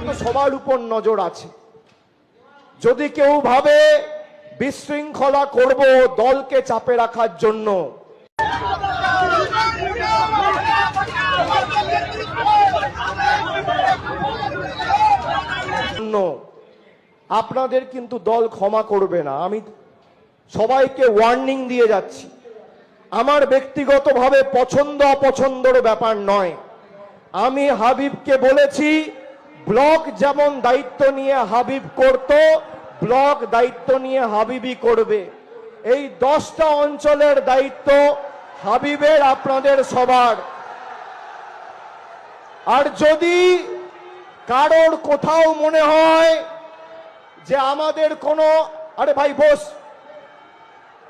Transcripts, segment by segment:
কিন্তু সবার উপর নজর আছে। যদি কেউ ভাবে বিশৃঙ্খলা করব দলকে চাপে রাখার জন্য, আপনাদের কিন্তু দল ক্ষমা করবে না। আমি সবাইকে ওয়ার্নিং দিয়ে যাচ্ছি। আমার ব্যক্তিগতভাবে পছন্দ অপছন্দের ব্যাপার নয়। আমি হাবিবকে বলেছি ব্লক যেমন দায়িত্ব নিয়ে হাবিব করত, ব্লক দায়িত্ব নিয়ে হাবিবই করবে। এই 10টা অঞ্চলের দায়িত্ব হাবিবের, আপনাদের সবার। আর যদি কারোর কোথাও মনে হয় যে আমাদের কোনো, আরে ভাই বস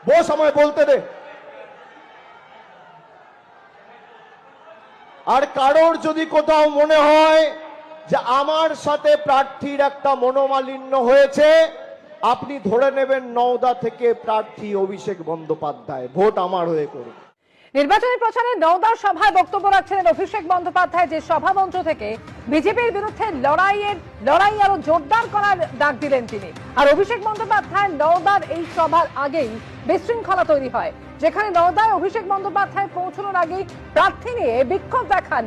বস, আমায় বলতে দে। আর কারোর যদি কোথাও মনে হয় যে আমার সাথে প্রার্থীর একটা মনোমালিন্য হয়েছে, আপনি ধরে নেবেন নওদা থেকে প্রার্থী অভিষেক বন্দ্যোপাধ্যায়, ভোট আমার হয়ে করুন। নির্বাচনী প্রচারে নওদার সভায় বক্তব্য রাখছিলেন অভিষেক বন্দ্যোপাধ্যায়, যে সভামঞ্চ থেকে বিজেপির বিরুদ্ধে লড়াই আরো জোরদার করার ডাক দিলেন তিনি। আর অভিষেক বন্দ্যোপাধ্যায় নওদার এই সভার আগেই বিশৃঙ্খলা তৈরি হয়, যেখানে নওদায় অভিষেক বন্দ্যোপাধ্যায় পৌঁছানোর আগেই প্রার্থী নিয়ে বিক্ষোভ দেখান।